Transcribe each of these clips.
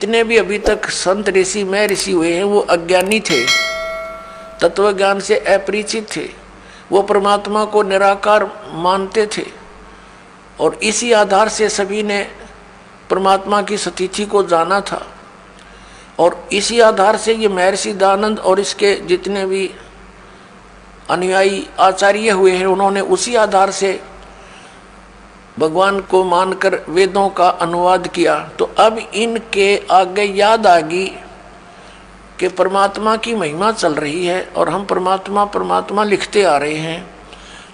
जितने भी अभी तक संत ऋषि में ऋषि हुए हैं वो अज्ञानी थे, तत्व ज्ञान से अपरिचित थे। वो परमात्मा को निराकार मानते थे और इसी आधार से सभी ने परमात्मा की सतीथि को जाना था। और इसी आधार से ये महर्षि दयानंद और इसके जितने भी अनुयायी आचार्य हुए हैं उन्होंने उसी आधार से भगवान को मानकर वेदों का अनुवाद किया। तो अब इनके आगे याद आ गई कि परमात्मा की महिमा चल रही है और हम परमात्मा परमात्मा लिखते आ रहे हैं।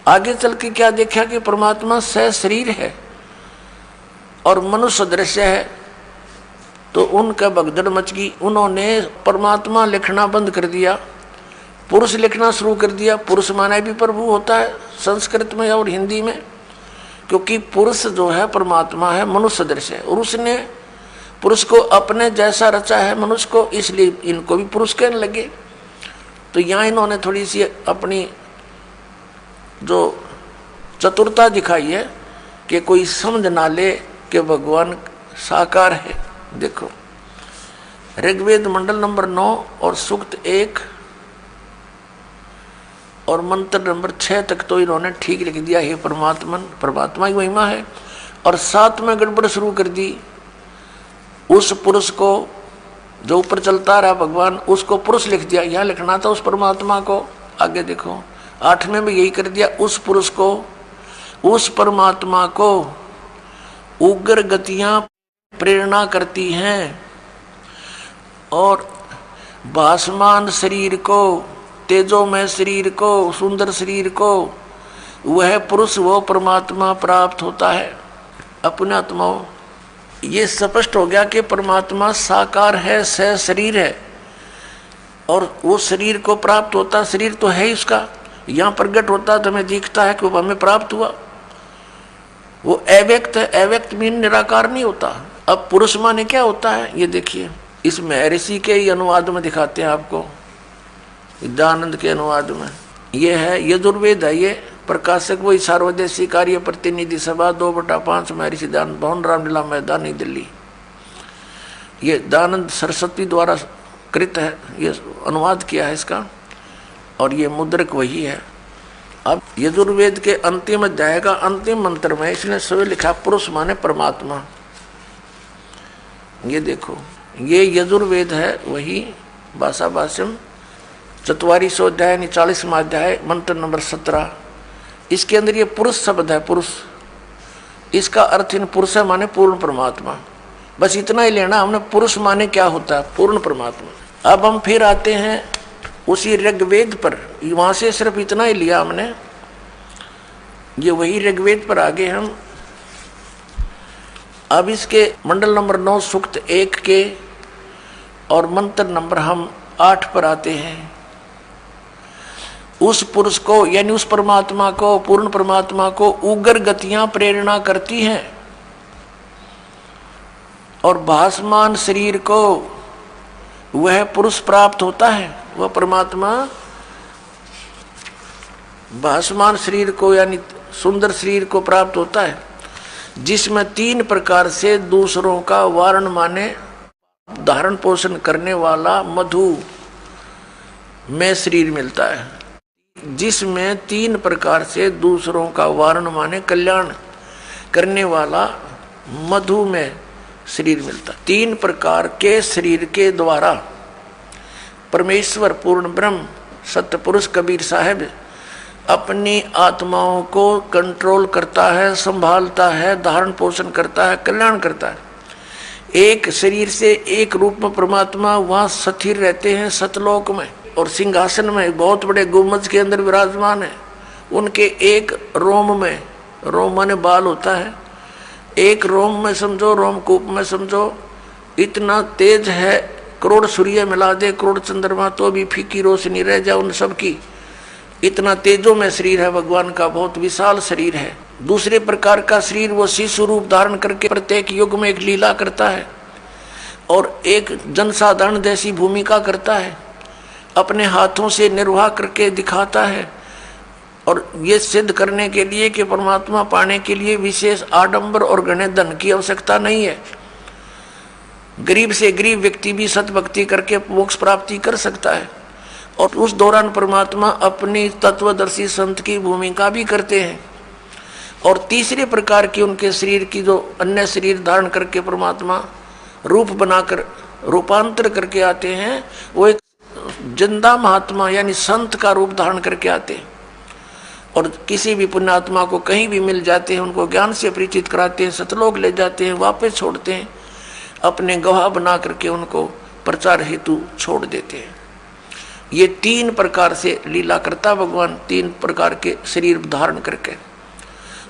आगे चल के क्या देखा कि परमात्मा सशरीर है और मनुष्य दृश्य है। तो उनका भगदड़ मच गई, उन्होंने परमात्मा लिखना बंद कर दिया, पुरुष लिखना शुरू कर दिया। पुरुष माने भी प्रभु होता है संस्कृत में और हिंदी में, क्योंकि पुरुष जो है परमात्मा है, मनुष्य दृश्य है और उसने पुरुष को अपने जैसा रचा है मनुष्य को, इसलिए इनको भी पुरुष कहने लगे। तो यहाँ इन्होंने थोड़ी सी अपनी जो चतुरता दिखाई है कि कोई समझ ना ले कि भगवान साकार है। देखो ऋग्वेद मंडल नंबर 9 और सूक्त 1 और मंत्र नंबर 6 तक तो इन्होंने ठीक लिख दिया, हे परमात्मा की महिमा है। और 7 में गड़बड़ शुरू कर दी। उस पुरुष को जो ऊपर चलता रहा भगवान, उसको पुरुष लिख दिया, यहाँ लिखना था उस परमात्मा को। आगे देखो 8 में भी यही कर दिया, उस पुरुष को, उस परमात्मा को उग्र गतियां प्रेरणा करती हैं और भासमान शरीर को, तेजोमय शरीर को, सुंदर शरीर को वह पुरुष वो परमात्मा प्राप्त होता है अपने आत्माओं। ये स्पष्ट हो गया कि परमात्मा साकार है, शरीर है और वो शरीर को प्राप्त होता, शरीर तो है ही उसका, यहाँ प्रकट होता तो हमें दिखता है कि वो हमें प्राप्त हुआ। वो अव्यक्त है, अव्यक्त मीन निराकार नहीं होता। अब पुरुष माने क्या होता है ये देखिए, इस महर्षि के ही अनुवाद में दिखाते हैं आपको, दयानंद के अनुवाद में। ये है यजुर्वेद है, ये प्रकाशक वही सार्वदेशी कार्य प्रतिनिधि सभा 2/5 महर्षि दयानंद भवन रामलीला मैदान नई दिल्ली। ये दयानंद सरस्वती द्वारा कृत है, ये अनुवाद किया है इसका और ये मुद्रक वही है। अब यजुर्वेद के अंतिम अध्याय का अंतिम मंत्र में इसने स्वयं लिखा पुरुष माने परमात्मा। ये देखो ये यजुर्वेद है वही भाषा भाष्यम 4400 अध्याय 40वां अध्याय मंत्र नंबर 17। इसके अंदर ये पुरुष शब्द है, पुरुष, इसका अर्थ इन पुरुष माने पूर्ण परमात्मा। बस इतना ही लेना हमने, पुरुष माने क्या होता है, पूर्ण परमात्मा। अब हम फिर आते हैं उसी ऋग्वेद पर, वहां से सिर्फ इतना ही लिया हमने, ये वही ऋग्वेद पर आगे हम। अब इसके मंडल नंबर 9 सूक्त 1 के और मंत्र नंबर हम 8 पर आते हैं। उस पुरुष को यानी उस परमात्मा को, पूर्ण परमात्मा को उग्र गतियां प्रेरणा करती हैं और भासमान शरीर को वह पुरुष प्राप्त होता है। वह परमात्मा भासमान शरीर को यानी सुंदर शरीर को प्राप्त होता है, जिसमें 3 प्रकार से दूसरों का वारण माने धारण पोषण करने वाला मधु में शरीर मिलता है। जिसमें 3 प्रकार से दूसरों का वारण माने कल्याण करने वाला मधु में शरीर मिलता है। 3 प्रकार के शरीर के द्वारा परमेश्वर पूर्ण ब्रह्म सत्य पुरुष कबीर साहब अपनी आत्माओं को कंट्रोल करता है, संभालता है, धारण पोषण करता है, कल्याण करता है। एक शरीर से एक रूप में परमात्मा वहाँ स्थिर रहते हैं सतलोक में और सिंहासन में बहुत बड़े गुम्बज के अंदर विराजमान है। उनके एक रोम में, रोम माने बाल होता है, एक रोम में समझो, रोमकूप में समझो, इतना तेज है, करोड़ सूर्य मिला दे, करोड़ चंद्रमा तो भी फीकी रोशनी रह जाए उन सब की, इतना तेजों में शरीर है भगवान का, बहुत विशाल शरीर है। दूसरे प्रकार का शरीर वो शिशु रूप धारण करके प्रत्येक युग में एक लीला करता है और एक जनसाधारण जैसी भूमिका करता है, अपने हाथों से निर्वाह करके दिखाता है। और ये सिद्ध करने के लिए कि परमात्मा पाने के लिए विशेष आडंबर और घने धन की आवश्यकता नहीं है। गरीब से गरीब व्यक्ति भी सतभक्ति करके मोक्ष प्राप्ति कर सकता है। और उस दौरान परमात्मा अपनी तत्वदर्शी संत की भूमिका भी करते हैं। और तीसरे प्रकार की उनके शरीर की जो अन्य शरीर धारण करके परमात्मा रूप बनाकर रूपांतर करके आते हैं, वो एक जिंदा महात्मा यानी संत का रूप धारण करके आते हैं। और किसी भी पुण्यात्मा को कहीं भी मिल जाते हैं, उनको ज्ञान से परिचित कराते हैं, सतलोक ले जाते हैं, वापस छोड़ते हैं, अपने गवाह बना करके उनको प्रचार हेतु छोड़ देते हैं। ये तीन प्रकार से लीला करता भगवान, तीन प्रकार के शरीर धारण करके।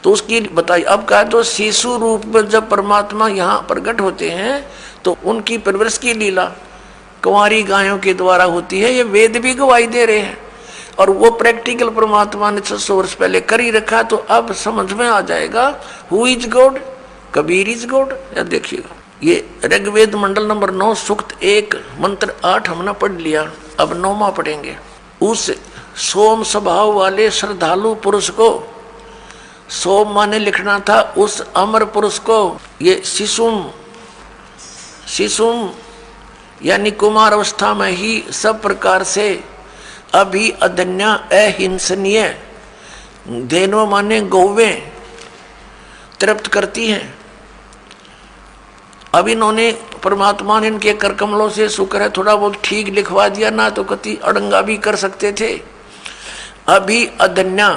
तो उसकी बताई अब कहा, तो शिशु रूप में जब परमात्मा यहाँ प्रकट होते हैं तो उनकी परवरिश की लीला कुंवारी गायों के द्वारा होती है। ये वेद भी गवाही दे रहे हैं और वो प्रैक्टिकल परमात्मा ने 600 वर्ष पहले कर ही रखा। तो अब समझ में आ जाएगा who is God, Kabir is God. या देखिएगा, ये ऋग्वेद मंडल नंबर 9 सूक्त 1 मंत्र 8 हमने पढ़ लिया, अब 9वां पढ़ेंगे। उस सोम स्वभाव वाले श्रद्धालु पुरुष को, सोम माने लिखना था उस अमर पुरुष को, ये शिशुम यानी कुमार अवस्था में ही सब प्रकार से अभी अदन्या अहिंसनीय, धेनु माने गौवें तृप्त करती हैं। अब इन्होंने परमात्मा ने इनके कर कमलों से शुक्र है थोड़ा बहुत ठीक लिखवा दिया, ना तो कति अड़ंगा भी कर सकते थे। अभी अदन्या,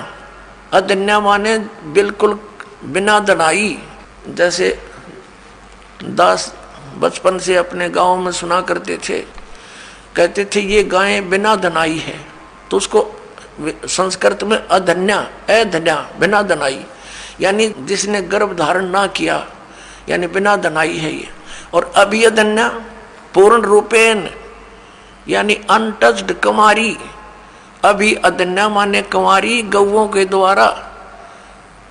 अदन्या माने बिल्कुल बिना दनाई। जैसे दास बचपन से अपने गांव में सुना करते थे, कहते थे ये गायें बिना धनाई है, तो उसको संस्कृत में अधन्या, अधन्या बिना धनाई, यानी जिसने गर्भ धारण ना किया, यानी बिना धनाई है ये। और अभी अधन्या पूर्ण रूपेण यानी अनटच्ड कुमारी, अभी अधन्या माने कुंवारी गौओं के द्वारा,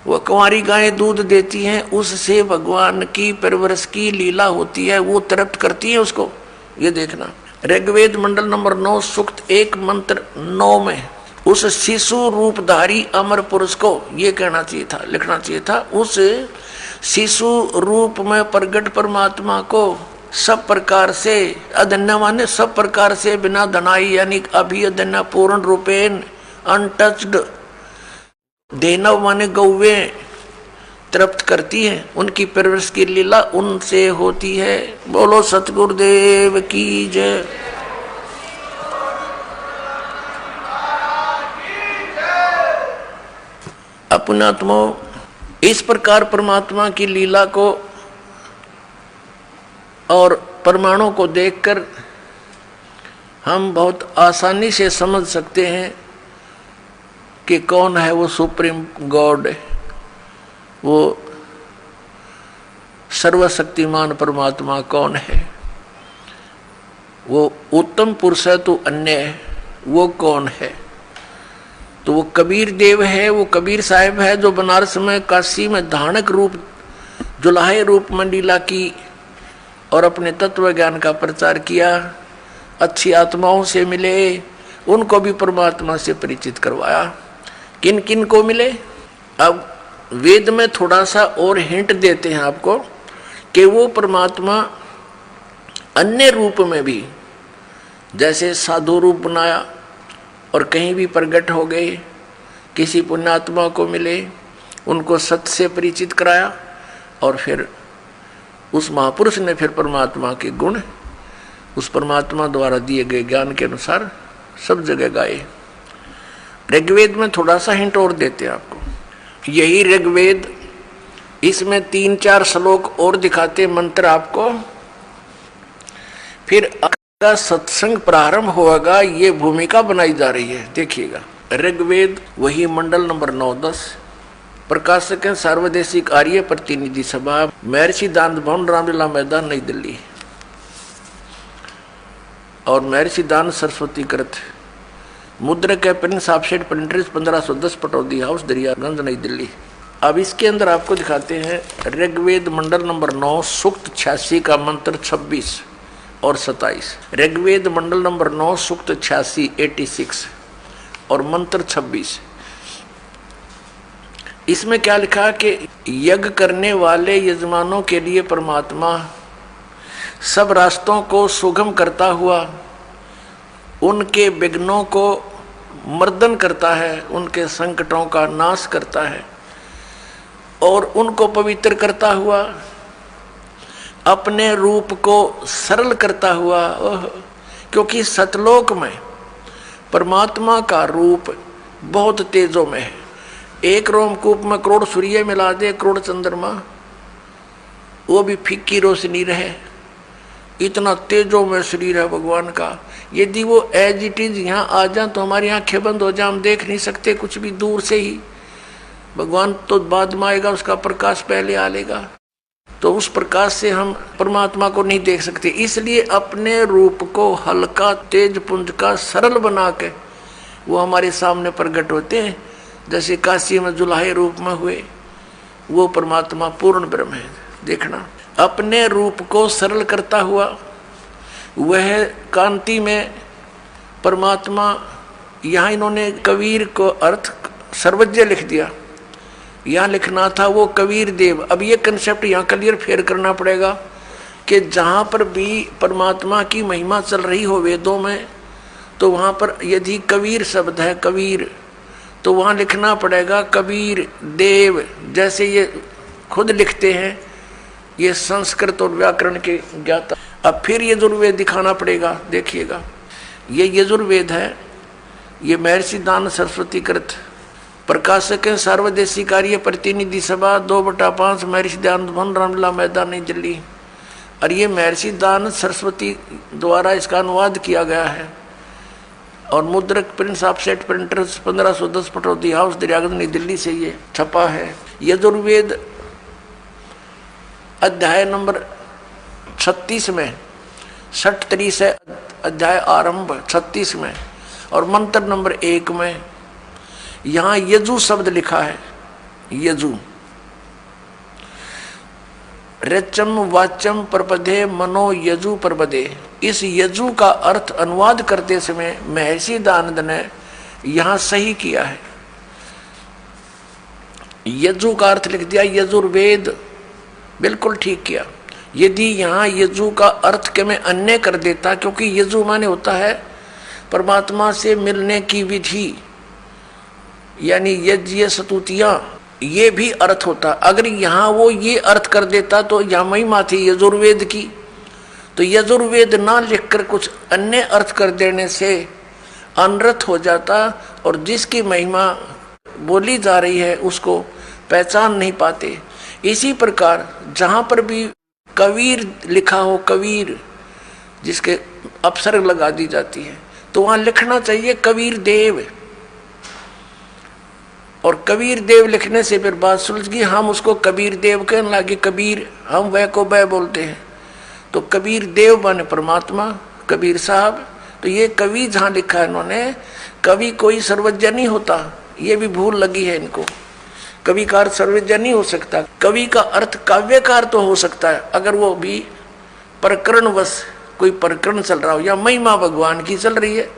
वो कुंवारी गायें दूध देती हैं, उससे भगवान की परवरिश की लीला होती है, वो तृप्त करती है उसको। ये देखना ऋग्वेद मंडल नंबर 9 सूक्त 1 मंत्र 9 में उस शिशु रूपधारी अमर पुरुष को, ये कहना चाहिए था, लिखना चाहिए था, उस शिशु रूप में प्रगट परमात्मा को सब प्रकार से, अधन्या माने सब प्रकार से बिना धनाई, यानी अभी अधन्या पूर्ण रूपेण अनटच्ड, धेनव माने गौवें तृप्त करती हैं, उनकी परवरिश की लीला उनसे होती है। बोलो सतगुरुदेव की जय। अपनात्मो, इस प्रकार परमात्मा की लीला को और परमाणु को देखकर हम बहुत आसानी से समझ सकते हैं कि कौन है वो सुप्रीम गॉड, वो सर्वशक्तिमान परमात्मा कौन है। वो उत्तम पुरुष है तो अन्य है, वो कौन है। तो वो कबीर देव है, वो कबीर साहब है जो बनारस में काशी में धानक रूप जुलाहे रूप में लीला की और अपने तत्व ज्ञान का प्रचार किया, अच्छी आत्माओं से मिले, उनको भी परमात्मा से परिचित करवाया। किन किन को मिले, अब वेद में थोड़ा सा और हिंट देते हैं आपको कि वो परमात्मा अन्य रूप में भी, जैसे साधु रूप बनाया और कहीं भी प्रकट हो गए, किसी पुण्यात्मा को मिले, उनको सत्य से परिचित कराया और फिर उस महापुरुष ने फिर परमात्मा के गुण उस परमात्मा द्वारा दिए गए ज्ञान के अनुसार सब जगह गाए। ऋग्वेद में थोड़ा सा हिंट और देते हैं आपको, यही ऋग्वेद, इसमें 3-4 श्लोक और दिखाते मंत्र आपको, फिर का सत्संग प्रारंभ होगा, ये भूमिका बनाई जा रही है। देखिएगा ऋग्वेद वही मंडल नंबर 9-10, प्रकाशक है सार्वदेशिक आर्य प्रतिनिधि सभा, महर्षि दान भवन, रामलीला मैदान, नई दिल्ली। और महर्षि दान सरस्वती कृत, मुद्रक है Prince offset printers 1510 Pataudi house Daryaganj नई दिल्ली। अब इसके अंदर आपको दिखाते हैं ऋग्वेद मंडल नंबर 9 सूक्त 86 का मंत्र 26 और 27। ऋग्वेद मंडल नंबर 9 सूक्त 86 और मंत्र 26। इसमें क्या लिखा कि यज्ञ करने वाले यजमानों के लिए परमात्मा सब रास्तों को सुगम करता हुआ उनके विघ्नों को मर्दन करता है, उनके संकटों का नाश करता है और उनको पवित्र करता हुआ अपने रूप को सरल करता हुआ। क्योंकि सतलोक में परमात्मा का रूप बहुत तेजों में है। एक रोमकूप में करोड़ सूर्य मिला दे, करोड़ चंद्रमा, वो भी फीकी रोशनी रहे। इतना तेजों में शरीर है भगवान का। यदि वो एज इट इज यहाँ आ जाए तो हमारी आंखें बंद हो जाए, हम देख नहीं सकते कुछ भी, दूर से ही। भगवान तो बाद में आएगा, उसका प्रकाश पहले आ लेगा, तो उस प्रकाश से हम परमात्मा को नहीं देख सकते। इसलिए अपने रूप को हल्का तेज पुंज का सरल बना के वो हमारे सामने प्रकट होते हैं। जैसे काशी में जुलाहे रूप में हुए, वो परमात्मा पूर्ण ब्रह्म है। देखना, अपने रूप को सरल करता हुआ वह कांति में परमात्मा। यहाँ इन्होंने कबीर को अर्थ सर्वज्ञ लिख दिया, यहाँ लिखना था वो कबीर देव। अब ये कंसेप्ट यहाँ क्लियर फेर करना पड़ेगा कि जहाँ पर भी परमात्मा की महिमा चल रही हो वेदों में, तो वहाँ पर यदि कबीर शब्द है, कबीर, तो वहाँ लिखना पड़ेगा कबीर देव। जैसे ये खुद लिखते हैं, ये संस्कृत और व्याकरण के ज्ञाता। अब फिर यजुर्वेद दिखाना पड़ेगा। देखिएगा, ये यजुर्वेद है, ये महर्षि दान सरस्वती कृत, प्रकाशक है सर्वदेशी कार्य प्रतिनिधि सभा 2/5 महर्षि दयानंद रामलीला मैदान नई दिल्ली। और ये महर्षि दान सरस्वती द्वारा इसका अनुवाद किया गया है और मुद्रक Prince offset printers 1510 Pataudi house Daryaganj नई दिल्ली से ये छपा है। यजुर्वेद अध्याय नंबर 36 में 60 से अध्याय आरंभ 36 में और मंत्र नंबर 1 में यहाँ यजु शब्द लिखा है। यजु रचम वाचम प्रपदे मनो यजु प्रपदे। इस यजु का अर्थ अनुवाद करते समय महर्षि दयानंद ने यहाँ सही किया है। यजु का अर्थ लिख दिया यजुर्वेद, बिल्कुल ठीक किया। यदि यहाँ यजु का अर्थ के मैं अन्य कर देता, क्योंकि यजु माने होता है परमात्मा से मिलने की विधि, यानी यज्ञ स्तुतियां, ये भी अर्थ होता। अगर यहाँ वो ये अर्थ कर देता तो यहाँ महिमा थी यजुर्वेद की, तो यजुर्वेद ना लिखकर कुछ अन्य अर्थ कर देने से अनर्थ हो जाता और जिसकी महिमा बोली जा रही है उसको पहचान नहीं पाते। इसी प्रकार जहाँ पर भी कबीर लिखा हो, कबीर जिसके अपसर्ग लगा दी जाती है, तो वहाँ लिखना चाहिए कबीर देव। और कबीर देव लिखने से फिर बात सुलझ गई। हम उसको कबीर देव कहने लगे, कबीर हम वह को वह बोलते हैं, तो कबीर देव बने परमात्मा, कबीर साहब। तो ये कवि जहाँ लिखा है इन्होंने, कवि कोई सर्वज्ञ नहीं होता, ये भी भूल लगी है इनको। कवि का अर्थ सर्वज्ञ नहीं हो सकता। कवि का अर्थ काव्यकार तो हो सकता है, अगर वो भी प्रकरणवश कोई प्रकरण चल रहा हो या महिमा भगवान की चल रही है।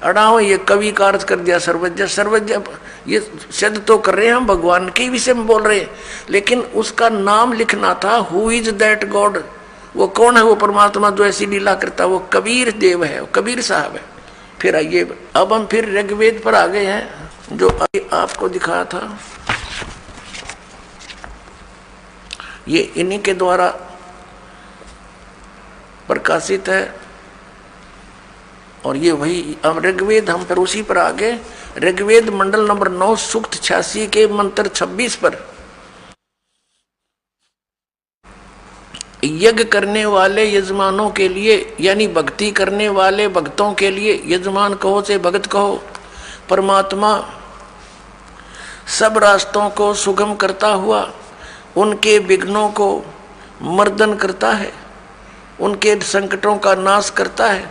अड़ाओ ये कवि का अर्थ कर दिया सर्वज्ञ। सर्वज्ञ ये शब्द तो कर रहे हैं हम भगवान के विषय में बोल रहे हैं, लेकिन उसका नाम लिखना था, हु इज दैट गॉड, वो कौन है वो परमात्मा जो ऐसी लीला करता है, वो कबीर देव है, वो कबीर साहब है। फिर आइए, अब हम फिर ऋग्वेद पर आ गए हैं, जो अभी आपको दिखाया था। ये इन्हीं के द्वारा प्रकाशित है और ये वही अब ऋग्वेद, हम फिर उसी पर आ गए। ऋग्वेद मंडल नंबर 9 सूक्त 86 के मंत्र 26 पर यज्ञ करने वाले यजमानों के लिए, यानी भक्ति करने वाले भक्तों के लिए, यजमान कहो से भगत कहो, परमात्मा सब रास्तों को सुगम करता हुआ उनके विघ्नों को मर्दन करता है, उनके संकटों का नाश करता है,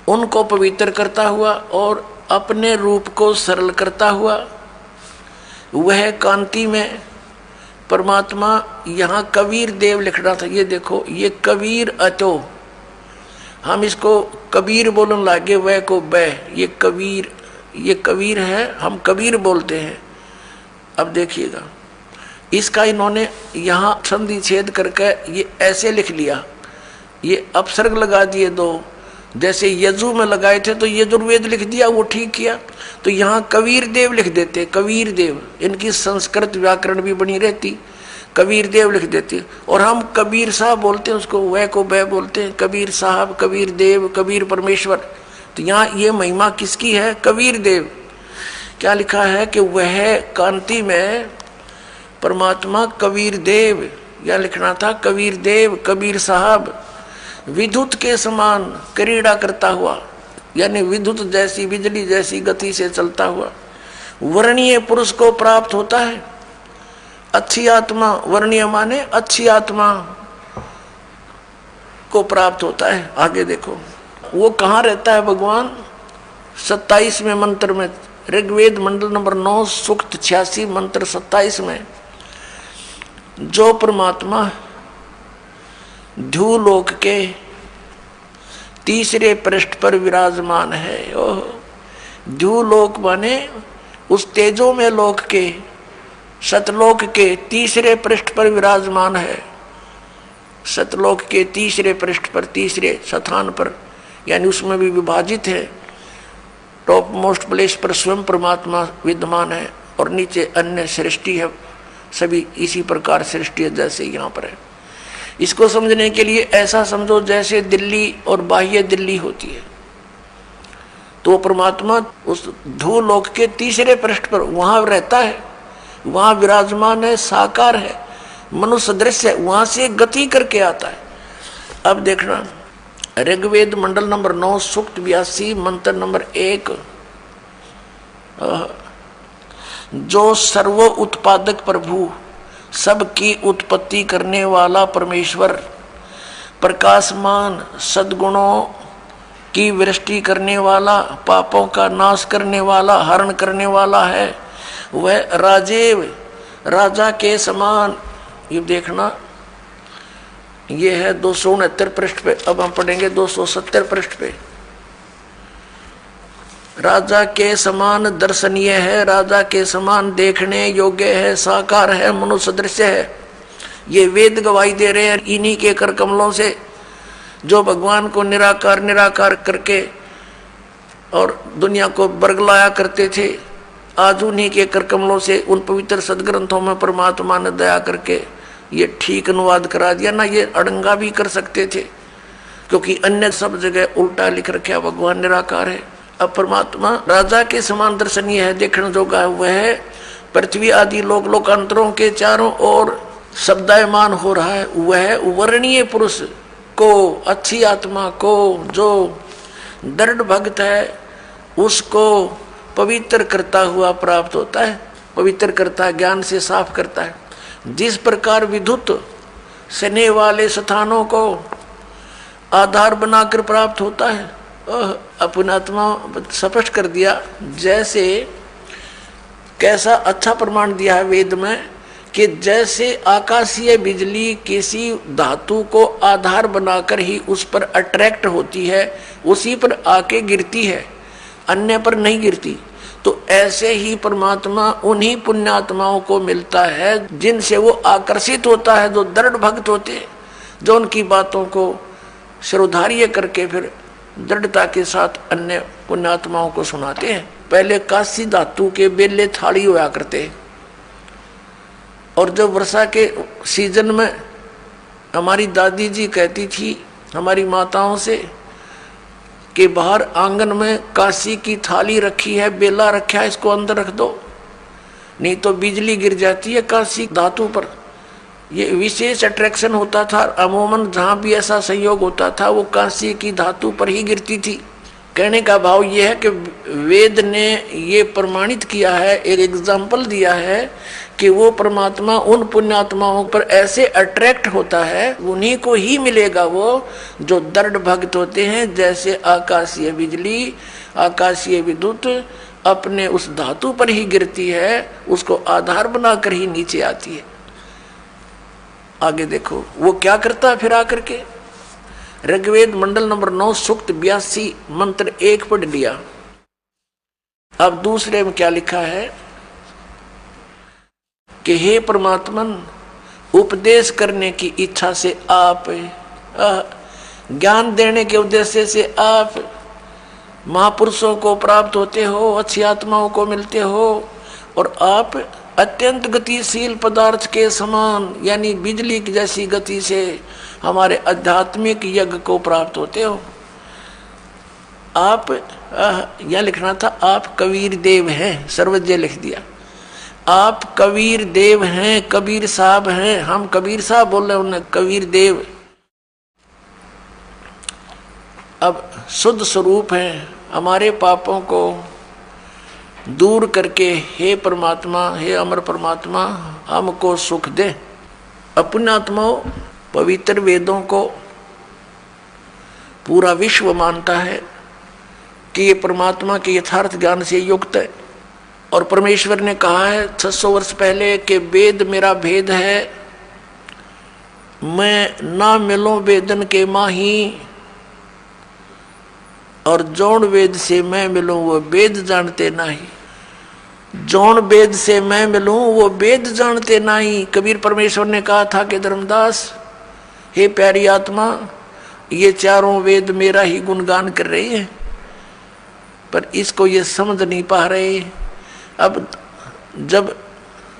उनको पवित्र करता हुआ और अपने रूप को सरल करता हुआ वह कांति में परमात्मा। यहाँ कबीर देव लिखना था। ये देखो, ये कबीर अतो, हम इसको कबीर बोलने लगे, वह को वह, ये कबीर है, हम कबीर बोलते हैं। अब देखिएगा, इसका इन्होंने यहाँ संधि छेद करके ये ऐसे लिख लिया, ये अपसर्ग लगा दिए दो, जैसे यजु में लगाए थे तो यजुर्वेद लिख दिया, वो ठीक किया। तो यहाँ कबीर देव लिख देते, कबीर देव, इनकी संस्कृत व्याकरण भी बनी रहती, कबीर देव लिख देते। और हम कबीर साहब बोलते हैं उसको, वह को वह बोलते हैं, कबीर साहब, कबीर देव, कबीर परमेश्वर। तो यहाँ ये महिमा किसकी है? कबीर देव। क्या लिखा है कि वह कांति में परमात्मा कबीर देव, या लिखना था कबीर देव, कबीर साहब विद्युत के समान क्रीड़ा करता हुआ, यानी विद्युत जैसी, बिजली जैसी गति से चलता हुआ वर्णीय पुरुष को प्राप्त होता है। अच्छी आत्मा, वर्णीय माने अच्छी आत्मा को प्राप्त होता है। आगे देखो वो कहाँ रहता है भगवान? 27वें मंत्र में, ऋग्वेद मंडल नंबर 9 सूक्त 86 मंत्र 27 में, जो परमात्मा ध्युलोक के तीसरे पृष्ठ पर विराजमान है। ओह, ध्युलोक माने उस तेजो में लोक के, सतलोक के तीसरे पृष्ठ पर विराजमान है। सतलोक के तीसरे पृष्ठ पर, तीसरे स्थान पर, यानी उसमें भी विभाजित है। टॉप मोस्ट प्लेस पर स्वयं परमात्मा विद्यमान है और नीचे अन्य सृष्टि है, सभी इसी प्रकार सृष्टि है जैसे यहाँ पर है। इसको समझने के लिए ऐसा समझो जैसे दिल्ली और बाह्य दिल्ली होती है, तो परमात्मा उस ध्रुवलोक के तीसरे पृष्ठ पर वहां रहता है, वहां विराजमान है, साकार है, मनुष्य दृश्य है, वहां से गति करके आता है। अब देखना ऋग्वेद मंडल नंबर 9 सूक्त 82 मंत्र नंबर 1, जो सर्व उत्पादक प्रभु, सबकी उत्पत्ति करने वाला परमेश्वर, प्रकाशमान सद्गुणों की वृष्टि करने वाला, पापों का नाश करने वाला, हरण करने वाला है, वह राजेव, राजा के समान। ये देखना ये है 269 पृष्ठ पे। अब हम पढ़ेंगे 270 पृष्ठ पे। राजा के समान दर्शनीय है, राजा के समान देखने योग्य है, साकार है, मनुष्य दृश्य है। ये वेद गवाही दे रहे हैं इन्हीं के कर कमलों से, जो भगवान को निराकार निराकार करके और दुनिया को बरगलाया करते थे। आज उन्हीं के कर कमलों से, उन पवित्र सदग्रंथों में परमात्मा ने दया करके ये ठीक अनुवाद करा दिया ना। ये अड़ंगा भी कर सकते थे, क्योंकि अन्य सब जगह उल्टा लिख रखा भगवान निराकार है। अब परमात्मा राजा के समान दर्शनीय है, देखने जोगा है। वह पृथ्वी आदि लोक लोकांतरों के चारों ओर शब्दायमान हो रहा है। वह वर्णीय पुरुष को, अच्छी आत्मा को, जो दृढ़ भक्त है, उसको पवित्र करता हुआ प्राप्त होता है। पवित्र करता है, ज्ञान से साफ करता है। जिस प्रकार विद्युत स्नेह वाले स्थानों को आधार बनाकर प्राप्त होता है, अपनात्मा स्पष्ट कर दिया। जैसे कैसा अच्छा प्रमाण दिया है वेद में कि जैसे आकाशीय बिजली किसी धातु को आधार बनाकर ही उस पर अट्रैक्ट होती है, उसी पर आके गिरती है, अन्य पर नहीं गिरती। तो ऐसे ही परमात्मा उन्हीं पुण्यात्माओं को मिलता है जिनसे वो आकर्षित होता है, जो दृढ़ भक्त होते हैं, जो उनकी बातों को श्रोधार्य करके फिर दृढ़ता के साथ अन्य पुण्यात्माओं को सुनाते हैं। पहले काशी धातु के बेले थाली हुआ करते हैं, और जब वर्षा के सीजन में हमारी दादी जी कहती थी हमारी माताओं से कि बाहर आंगन में काशी की थाली रखी है, बेला रखा है, इसको अंदर रख दो, नहीं तो बिजली गिर जाती है काशी धातु पर। ये विशेष अट्रैक्शन होता था। अमूमन जहाँ भी ऐसा संयोग होता था वो कांसी की धातु पर ही गिरती थी। कहने का भाव ये है कि वेद ने ये प्रमाणित किया है, एक एग्जाम्पल दिया है कि वो परमात्मा उन पुण्यात्माओं पर ऐसे अट्रैक्ट होता है, उन्हीं को ही मिलेगा वो जो दृढ़ भक्त होते हैं। जैसे आकाशीय बिजली, आकाशीय विद्युत अपने उस धातु पर ही गिरती है, उसको आधार बनाकर ही नीचे आती है। आगे देखो वो क्या करता है फिर आकर के। ऋग्वेद मंडल नंबर 9 सूक्त 82 मंत्र 1 पढ़ लिया। अब दूसरे में क्या लिखा है? कि हे परमात्मन, उपदेश करने की इच्छा से आप, ज्ञान देने के उद्देश्य से आप महापुरुषों को प्राप्त होते हो, अच्छी आत्माओं को मिलते हो, और आप अत्यंत गतिशील पदार्थ के समान यानी बिजली की जैसी गति से हमारे आध्यात्मिक यज्ञ को प्राप्त होते हो। आप यह लिखना था, आप कबीर देव हैं, सर्वज्ञ लिख दिया। आप कबीर देव हैं, कबीर साहब हैं, हम कबीर साहब बोल रहे हैं, उन्हें कबीर देव। अब शुद्ध स्वरूप है, हमारे पापों को दूर करके हे परमात्मा, हे अमर परमात्मा, हमको सुख दे। अपने आत्माओं, पवित्र वेदों को पूरा विश्व मानता है कि ये परमात्मा के यथार्थ ज्ञान से युक्त है, और परमेश्वर ने कहा है 600 वर्ष पहले कि वेद मेरा भेद है, मैं ना मिलूं वेदन के माही, और जौन वेद से मैं मिलूं वो वेद जानते नहीं। जौन वेद से मैं मिलूं वो वेद जानते नहीं। कबीर परमेश्वर ने कहा था कि धर्मदास, हे प्यारी आत्मा, ये चारों वेद मेरा ही गुणगान कर रहे हैं, पर इसको ये समझ नहीं पा रहे। अब जब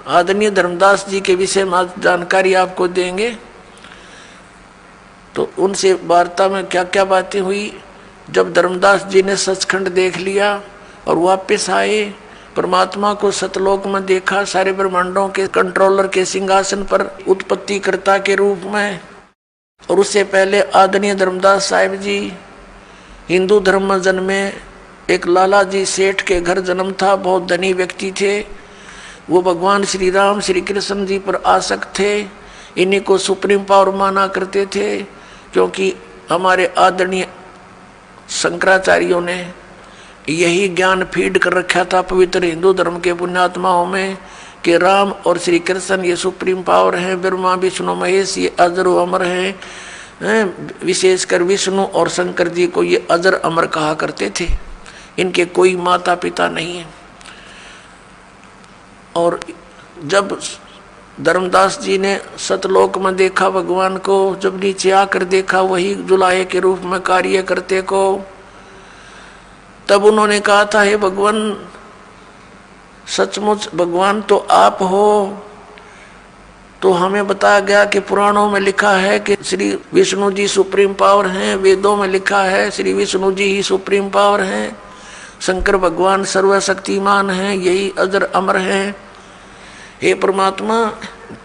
आदरणीय धर्मदास जी के विषय में जानकारी आपको देंगे तो उनसे वार्ता में क्या क्या बातें हुई। जब धर्मदास जी ने सचखंड देख लिया और वापस आए, परमात्मा को सतलोक में देखा, सारे ब्रह्मांडों के कंट्रोलर के सिंहासन पर उत्पत्तिकर्ता के रूप में। और उससे पहले आदरणीय धर्मदास साहिब जी हिंदू धर्म में जन्मे, एक लाला जी सेठ के घर जन्म था, बहुत धनी व्यक्ति थे। वो भगवान श्री राम श्री कृष्ण जी पर आसक्त थे, इन्हीं को सुप्रीम पावर माना करते थे, क्योंकि हमारे आदरणीय शंकराचार्यों ने यही ज्ञान फीड कर रखा था पवित्र हिंदू धर्म के पुण्यात्माओं में कि राम और श्री कृष्ण ये सुप्रीम पावर हैं, ब्रह्मा विष्णु महेश ये अजर अमर हैं। विशेषकर विष्णु और शंकर जी को ये अजर अमर कहा करते थे, इनके कोई माता पिता नहीं है। और जब धर्मदास जी ने सतलोक में देखा भगवान को, जब नीचे आकर देखा वही जुलाहे के रूप में कार्य करते को, तब उन्होंने कहा था, हे भगवान, सचमुच भगवान तो आप हो। तो हमें बताया गया कि पुराणों में लिखा है कि श्री विष्णु जी सुप्रीम पावर हैं, वेदों में लिखा है श्री विष्णु जी ही सुप्रीम पावर हैं, शंकर भगवान सर्वशक्तिमान हैं, यही अजर अमर हैं। हे परमात्मा,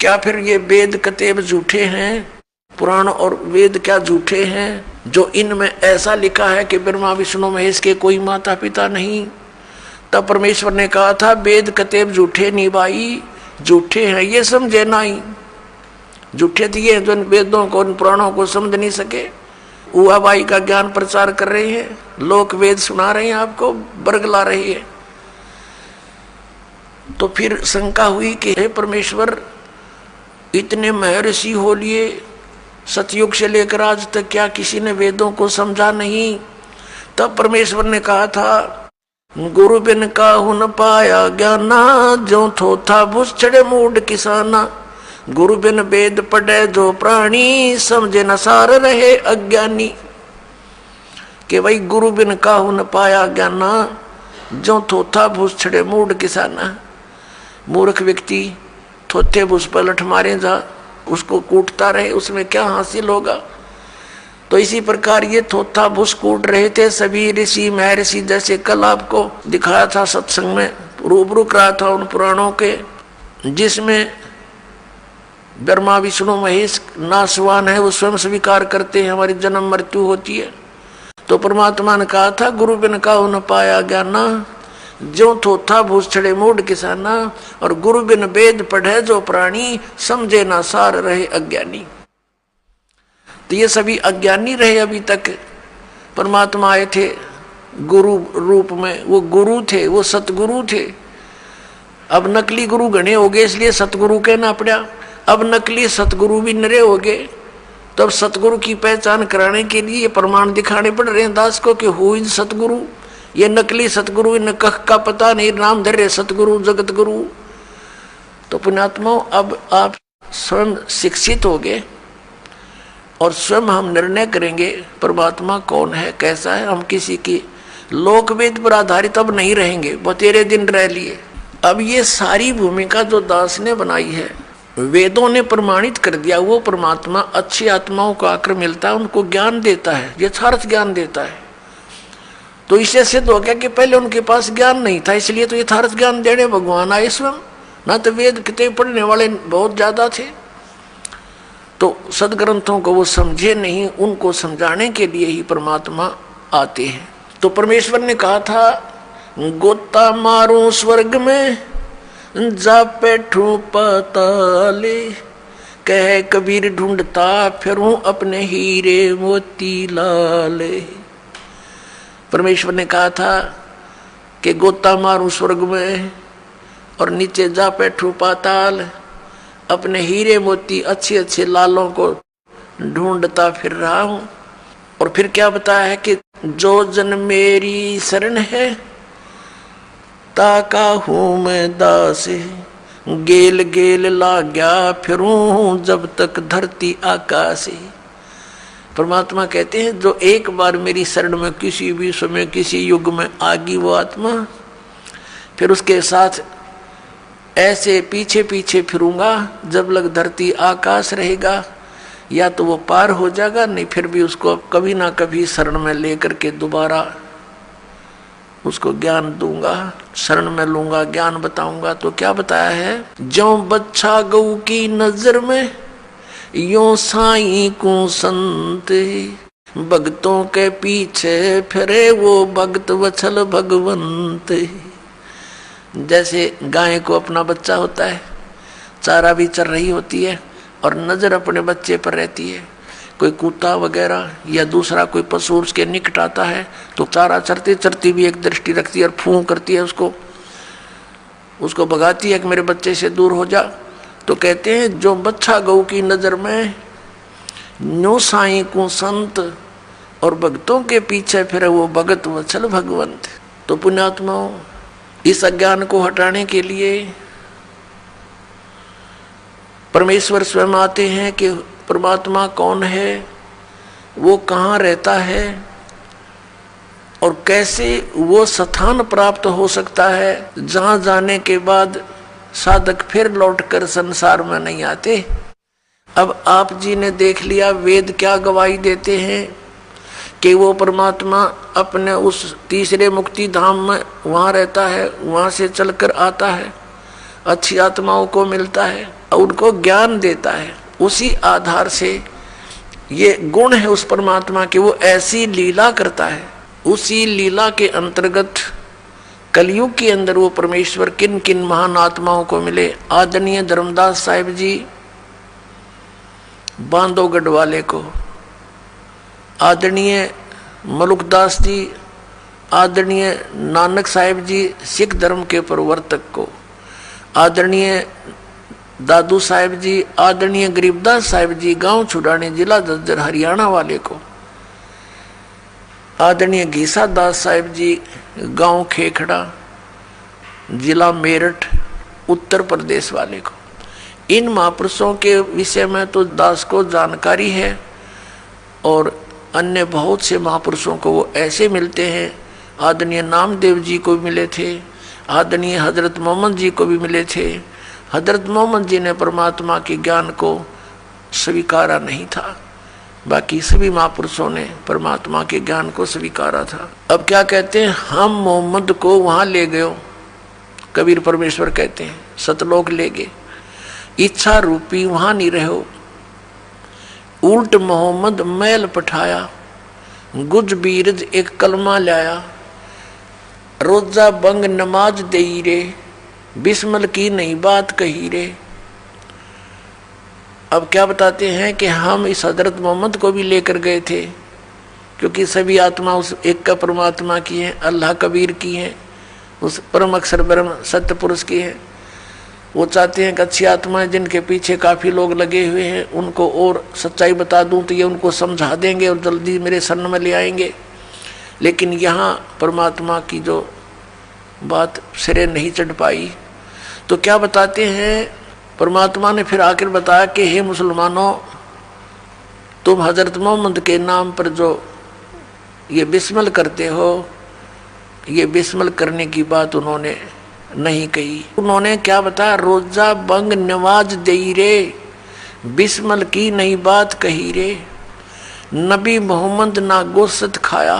क्या फिर ये वेद कतेब झूठे हैं? पुराण और वेद क्या झूठे हैं जो इनमें ऐसा लिखा है कि ब्रह्मा विष्णु महेश के कोई माता पिता नहीं? तब परमेश्वर ने कहा था, वेद कतेब झूठे नहीं भाई, झूठे हैं ये समझे नहीं। झूठे दिए जो इन वेदों को, इन पुराणों को समझ नहीं सके, उहा बाई का ज्ञान प्रचार कर रहे हैं, लोक वेद सुना रहे हैं, आपको बरगला रही है। तो फिर शंका हुई कि हे परमेश्वर, इतने महर्षि हो लिए, सतयुग से लेकर आज तक क्या किसी ने वेदों को समझा नहीं? तब परमेश्वर ने कहा था, गुरु बिन काहू न पाया ज्ञाना, जो थोथा भूस चढ़े मूड किसाना। गुरु बिन वेद पढ़े जो प्राणी, समझे न सार रहे अज्ञानी। कि भाई गुरु बिन काहू न पाया ज्ञाना, जो थोथा भूस चढ़े मूड किसाना। मूर्ख व्यक्ति थोथे भूस पर लठ मारे जा, उसको कूटता रहे, उसमें क्या हासिल होगा? तो इसी प्रकार ये थोथा भूस कूट रहे थे सभी ऋषि महर्षि, जैसे कल आपको दिखाया था सत्संग में, रूबरू करा था उन पुराणों के, जिसमें ब्रह्मा विष्णु महेश नासवान है, वो स्वयं स्वीकार करते हैं हमारी जन्म मृत्यु होती है। तो परमात्मा ने कहा था, गुरु बिन काहू न पाया ज्ञाना, जो थोथा भूस चढ़े मूड किसाना। और गुरु बिन वेद पढ़े जो प्राणी, समझे ना सार रहे अज्ञानी। तो ये सभी अज्ञानी रहे अभी तक। परमात्मा आए थे गुरु रूप में, वो गुरु थे, वो सतगुरु थे। अब नकली गुरु घने हो गए, इसलिए सतगुरु कहना पड़ा। अब नकली सतगुरु भी नरे हो गए, तो अब सतगुरु की पहचान कराने के लिए ये प्रमाण दिखाने पड़ रहे हैं दास को कि हु इज सतगुरु। ये नकली सतगुरु, इन कख का पता नहीं, नाम धर रहे सतगुरु जगत गुरु। तो पुण्यात्माओं, अब आप स्वयं शिक्षित हो गए और स्वयं हम निर्णय करेंगे परमात्मा कौन है, कैसा है। हम किसी की लोकवेद पर आधारित अब नहीं रहेंगे, वो तेरे दिन रह लिए। अब ये सारी भूमिका जो दास ने बनाई है, वेदों ने प्रमाणित कर दिया, वो परमात्मा अच्छी आत्माओं को आकर मिलता है, उनको ज्ञान देता है, यथार्थ ज्ञान देता है। तो इससे सिद्ध हो गया कि पहले उनके पास ज्ञान नहीं था, इसलिए तो यथार्थ ज्ञान देने भगवान आए स्वयं। ना तो वेद किताब पढ़ने वाले बहुत ज्यादा थे, तो सदग्रंथों को वो समझे नहीं, उनको समझाने के लिए ही परमात्मा आते हैं। तो परमेश्वर ने कहा था, गोता मारूं स्वर्ग में जा बैठूं पाताले, कह कबीर ढूंढता फिरूं अपने हीरे मोती लाले। परमेश्वर ने कहा था कि गोता मारूं स्वर्ग में और नीचे जा बैठूं पाताल, अपने हीरे मोती अच्छे अच्छे लालों को ढूंढता फिर रहा हूं। और फिर क्या बताया है कि जो जन मेरी शरण है ताका हूं मैं दास, गेल गेल लाग्या फिरूं जब तक धरती आकाश। परमात्मा कहते हैं, जो एक बार मेरी शरण में किसी भी समय किसी युग में आगी वो आत्मा, फिर उसके साथ ऐसे पीछे पीछे फिरूंगा जब लग धरती आकाश रहेगा, या तो वो पार हो जाएगा, नहीं फिर भी उसको कभी ना कभी शरण में लेकर के दोबारा उसको ज्ञान दूंगा, शरण में लूंगा, ज्ञान बताऊंगा। तो क्या बताया है, ज्यों बच्चा गऊ की नजर में यों साईं को संत, भक्तों के पीछे फिरे वो भक्त वत्सल भगवंत। जैसे गाय को अपना बच्चा होता है, चारा भी चर रही होती है और नजर अपने बच्चे पर रहती है। कोई कुत्ता वगैरह या दूसरा कोई पशु उसके निकट आता है तो चारा चरते चरती भी एक दृष्टि रखती है और फूं करती है, उसको भगाती है कि मेरे बच्चे से दूर हो जा। तो कहते हैं, जो बच्चा गऊ की नजर में न्यो साईं को संत, और भक्तों के पीछे फिर वो भगत वत्सल भगवंत। तो पुण्यात्माओं, इस अज्ञान को हटाने के लिए परमेश्वर स्वयं आते हैं कि परमात्मा कौन है, वो कहाँ रहता है और कैसे वो स्थान प्राप्त हो सकता है जहाँ जाने के बाद साधक फिर लौटकर संसार में नहीं आते। अब आप जी ने देख लिया, वेद क्या गवाही देते हैं कि वो परमात्मा अपने उस तीसरे मुक्ति धाम में वहाँ रहता है, वहाँ से चलकर आता है, अच्छी आत्माओं को मिलता है, उनको ज्ञान देता है। उसी आधार से ये गुण है उस परमात्मा के, वो ऐसी लीला करता है। उसी लीला के अंतर्गत कलयुग के अंदर वो परमेश्वर किन किन महान आत्माओं को मिले। आदरणीय धर्मदास साहिब जी बांधवगढ़ वाले को, आदरणीय मलुकदास जी, आदरणीय नानक साहिब जी सिख धर्म के प्रवर्तक को, आदरणीय दादू साहिब जी, आदरणीय गरीबदास साहिब जी गांव छुड़ाने जिला झज्जर हरियाणा वाले को, आदरणीय घीसा दास साहिब जी गांव खेखड़ा जिला मेरठ उत्तर प्रदेश वाले को। इन महापुरुषों के विषय में तो दास को जानकारी है और अन्य बहुत से महापुरुषों को वो ऐसे मिलते हैं। आदरणीय नामदेव जी को भी मिले थे, आदरणीय हजरत मोहम्मद जी को भी मिले थे। हजरत मोहम्मद जी ने परमात्मा के ज्ञान को स्वीकारा नहीं था, बाकी सभी महापुरुषों ने परमात्मा के ज्ञान को स्वीकारा था। अब क्या कहते हैं, हम मोहम्मद को वहां ले गए, कबीर परमेश्वर कहते हैं सतलोक ले गए, इच्छा रूपी वहां नहीं रहो, उल्ट मोहम्मद मैल पठाया, गुज बीरज एक कलमा लाया, रोजा बंग नमाज दई रे, बिस्मल की नई बात कही रे। अब क्या बताते हैं कि हम इस हजरत मोहम्मद को भी लेकर गए थे, क्योंकि सभी आत्मा उस एक का परमात्मा की है, अल्लाह कबीर की है, उस परम अक्षर ब्रह्म सत्य पुरुष की है। वो चाहते हैं कि अच्छी आत्माएं जिनके पीछे काफ़ी लोग लगे हुए हैं उनको और सच्चाई बता दूं तो ये उनको समझा देंगे और जल्दी मेरे शरण में ले आएंगे। लेकिन यहाँ परमात्मा की जो बात सिरे नहीं चढ़ पाई, तो क्या बताते हैं परमात्मा ने फिर आकर बताया कि हे मुसलमानों, तुम हजरत मोहम्मद के नाम पर जो ये बिस्मिल करते हो, ये बिस्मिल करने की बात उन्होंने नहीं कही। उन्होंने क्या बताया, रोजा बंग नमाज दई रे, बिस्मिल की नई बात कही रे। नबी मोहम्मद ना गोश्त खाया,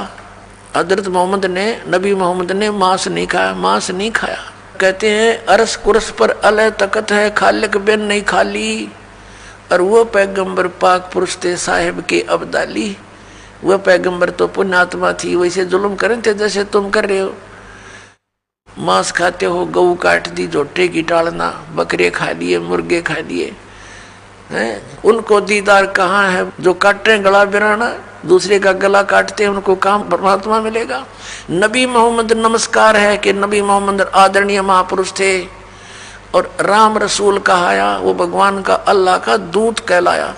हजरत मोहम्मद ने, नबी मोहम्मद ने मांस नहीं खाया, मांस नहीं खाया। कहते हैं अरस कुरस पर अलह तकत है, खालिक बिन नहीं खाली। और वो पैगंबर पाक पुरुष थे साहिब के अब्दाली, वह पैगंबर तो पुण्यात्मा थी, वैसे जुल्म करें थे जैसे तुम कर रहे हो। मांस खाते हो, गऊ काट दी, जोटे की टालना, बकरे खा लिए, मुर्गे खा लिए हैं। उनको दीदार कहाँ है जो काटे गला बिराना, दूसरे का गला काटते हैं, उनको काम परमात्मा मिलेगा। नबी मोहम्मद नमस्कार है कि नबी मोहम्मद आदरणीय महापुरुष थे और राम रसूल कहाया, वो भगवान का अल्लाह का दूत कहलाया।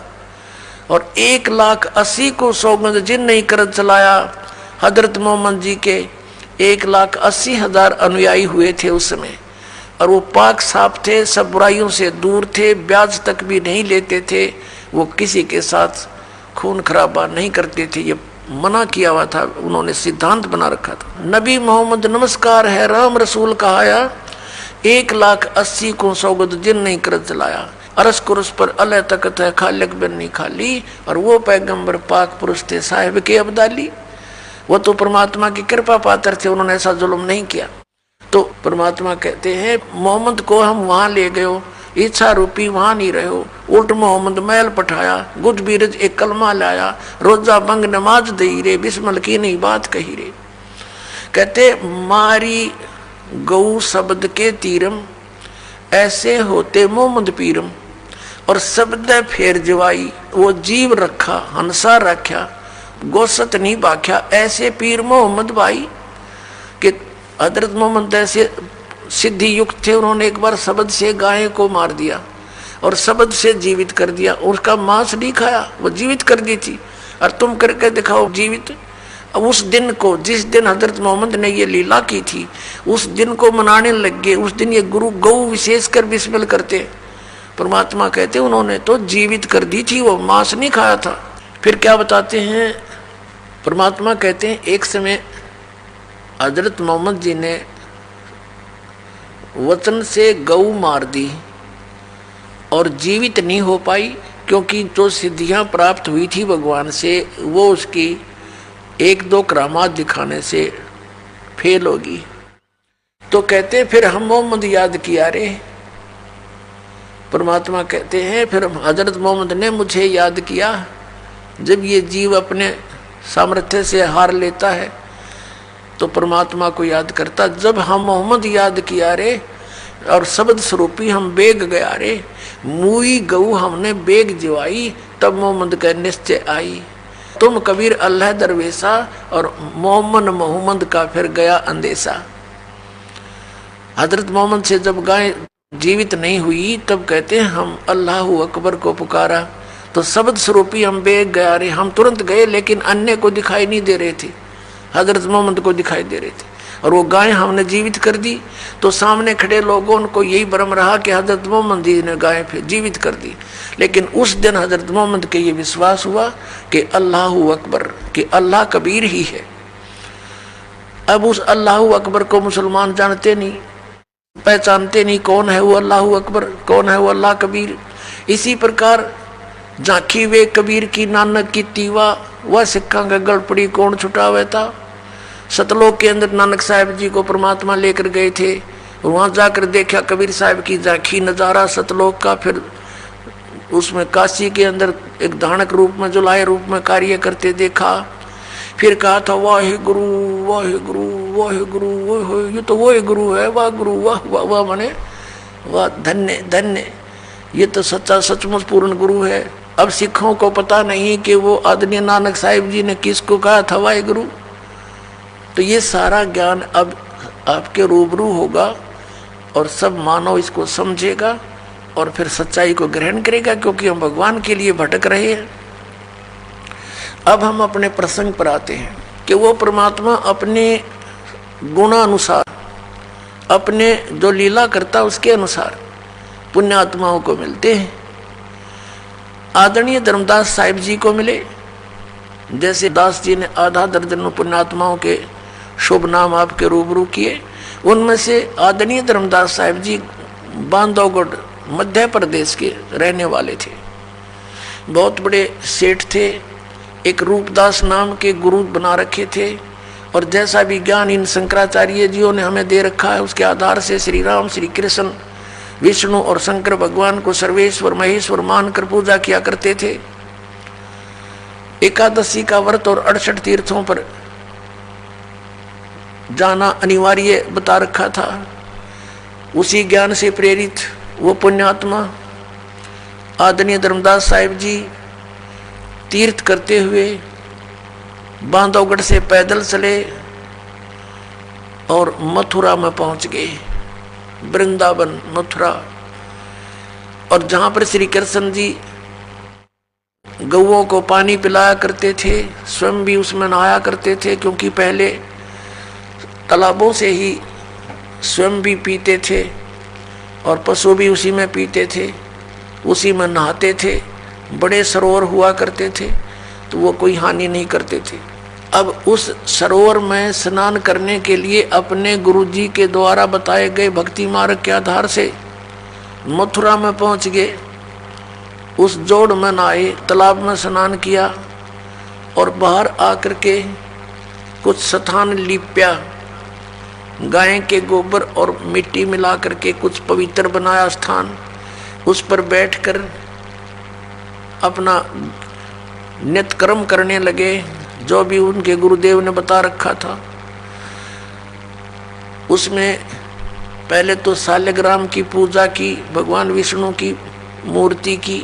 और 1,80,000 को सौगंध जिन नहीं कर चलाया। हजरत मोहम्मद जी के 1,80,000 अनुयायी हुए थे उस समय, और वो पाक साफ थे, सब बुराइयों से दूर थे, ब्याज तक भी नहीं लेते थे, वो किसी के साथ खून खराबा नहीं करते थे, ये मना किया हुआ था, उन्होंने सिद्धांत बना रखा था। नबी मोहम्मद नमस्कार है राम रसूल कहाया, 1,80,000 को सौगंध जिन नहीं कर चलाया। अरस कुरस पर अलह तकत है, खालिक बिन नहीं खाली। और वो पैगंबर पाक पुरुष थे साहिब के अब्दाली, वो तो परमात्मा की कृपा पात्र थे, उन्होंने ऐसा जुल्म नहीं किया। तो परमात्मा कहते हैं मोहम्मद को हम वहां ले गए, इच्छा रूपी वहां नहीं रहे हो, उल्ट मोहम्मद महल पठाया, गुज बीरज एक कलमा लाया, रोजा बंग नमाज दई रे, बिस्मिल की नहीं बात कही रे। कहते मारी गऊ शब्द के तीरम, ऐसे होते मोहम्मद पीरम। और शब्द फेर जवाई, वो जीव रखा हंसा रखा, गोसत नहीं बाख्या, ऐसे पीर मोहम्मद भाई। कि हजरत मोहम्मद ऐसे सिद्धि युक्त थे, उन्होंने एक बार शब्द से गाय को मार दिया और शब्द से जीवित कर दिया, उसका मांस नहीं खाया, वो जीवित कर दी थी। और तुम करके दिखाओ जीवित। उस दिन को, जिस दिन हजरत मोहम्मद ने ये लीला की थी, उस दिन को मनाने लग गए। उस दिन ये गुरु गौ विशेष कर बिस्मिल करते। परमात्मा कहते उन्होंने तो जीवित कर दी थी, वो मांस नहीं खाया था। फिर क्या बताते हैं परमात्मा कहते हैं एक समय हजरत मोहम्मद जी ने वचन से गऊ मार दी और जीवित नहीं हो पाई, क्योंकि जो सिद्धियां प्राप्त हुई थी भगवान से, वो उसकी 1-2 करामात दिखाने से फेल होगी। तो कहते फिर हम मोहम्मद याद किया रे। परमात्मा कहते हैं फिर हजरत मोहम्मद ने मुझे याद किया। जब ये जीव अपने सामर्थ्य से हार लेता है तो परमात्मा को याद करता। जब हम मोहम्मद याद किया रे और शब्द स्वरूपी हम बेग गया रे, मुई गऊ हमने बेग जवाई, तब मोहम्मद का निश्चय आई। तुम कबीर अल्लाह दरवेशा, और मोहम्मद का फिर गया अंदेशा। हजरत मोहम्मद से जब गाय जीवित नहीं हुई तब कहते हैं हम अल्लाह अकबर को पुकारा, तो शब्द स्वरूपी हम बेग गया रे। हम तुरंत गए, लेकिन अन्य को दिखाई नहीं दे रहे थे, हजरत मोहम्मद को दिखाई दे रहे थे। और वो गाय हमने जीवित कर दी, तो सामने खड़े लोगों को यही भ्रम रहा कि हजरत मोहम्मद जी ने गाय फिर जीवित कर दी। लेकिन उस दिन हजरत मोहम्मद के ये विश्वास हुआ कि अल्लाह अकबर, कि अल्लाह कबीर ही है। अब उस अल्लाह अकबर को मुसलमान जानते नहीं, पहचानते नहीं, कौन है वो अल्लाह अकबर, कौन है वो अल्लाह कबीर। इसी प्रकार झांकी वे कबीर की नानक की तीवा, वह सिक्का का गल पड़ी कौन छुटावे था। सतलोक के अंदर नानक साहब जी को परमात्मा लेकर गए थे, वहां जाकर देखा कबीर साहब की झांकी नजारा सतलोक का। फिर उसमें काशी के अंदर एक धानक रूप में, जुलाए रूप में कार्य करते देखा। फिर कहा था वाहे गुरु वाहे गुरु वाहे गुरु, वो ये तो वो गुरु है, वाह गुरु वाह वाह वाह, माने वाह, धन्य धन्य, ये तो सच्चा सचमुच पूर्ण गुरु है। अब सिखों को पता नहीं कि वो आदरणीय नानक साहिब जी ने किसको कहा था वाहे गुरु। तो ये सारा ज्ञान अब आपके रूबरू होगा और सब मानव इसको समझेगा और फिर सच्चाई को ग्रहण करेगा, क्योंकि हम भगवान के लिए भटक रहे हैं। अब हम अपने प्रसंग पर आते हैं कि वो परमात्मा अपने गुणानुसार अपने जो लीला करता उसके अनुसार पुण्यात्माओं को मिलते हैं। आदरणीय धर्मदास साहिब जी को मिले, जैसे दास जी ने आधा दर्जन पुण्यात्माओं के शुभ नाम आपके रूबरू किए। उनमें से आदरणीय धर्मदास साहिब जी बांधवगढ़ मध्य प्रदेश के रहने वाले थे। बहुत बड़े सेठ थे, एक रूपदास नाम के गुरु बना रखे थे, और जैसा भी ज्ञान इन शंकराचार्य जियों ने हमें दे रखा है उसके आधार से श्री राम, श्री कृष्ण, विष्णु और शंकर भगवान को सर्वेश्वर महेश्वर मानकर पूजा किया करते थे। एकादशी का व्रत और 68 तीर्थों पर जाना अनिवार्य बता रखा था। उसी ज्ञान से प्रेरित वो पुण्यात्मा आदरणीय धर्मदास साहिब जी तीर्थ करते हुए बांधवगढ़ से पैदल चले और मथुरा में पहुंच गए, वृंदावन मथुरा। और जहां पर श्री कृष्ण जी गौओं को पानी पिलाया करते थे, स्वयं भी उसमें नहाया करते थे, क्योंकि पहले तालाबों से ही स्वयं भी पीते थे और पशु भी उसी में पीते थे, उसी में नहाते थे। बड़े सरोवर हुआ करते थे तो वो कोई हानि नहीं करते थे। अब उस सरोवर में स्नान करने के लिए अपने गुरुजी के द्वारा बताए गए भक्ति मार्ग के आधार से मथुरा में पहुंच गए। उस जोड़ में नहाए, तालाब में स्नान किया और बाहर आकर के कुछ स्थान लिपया, गाय के गोबर और मिट्टी मिला करके कुछ पवित्र बनाया स्थान। उस पर बैठकर अपना नित्य कर्म करने लगे, जो भी उनके गुरुदेव ने बता रखा था। उसमें पहले तो शालिग्राम की पूजा की, भगवान विष्णु की मूर्ति की,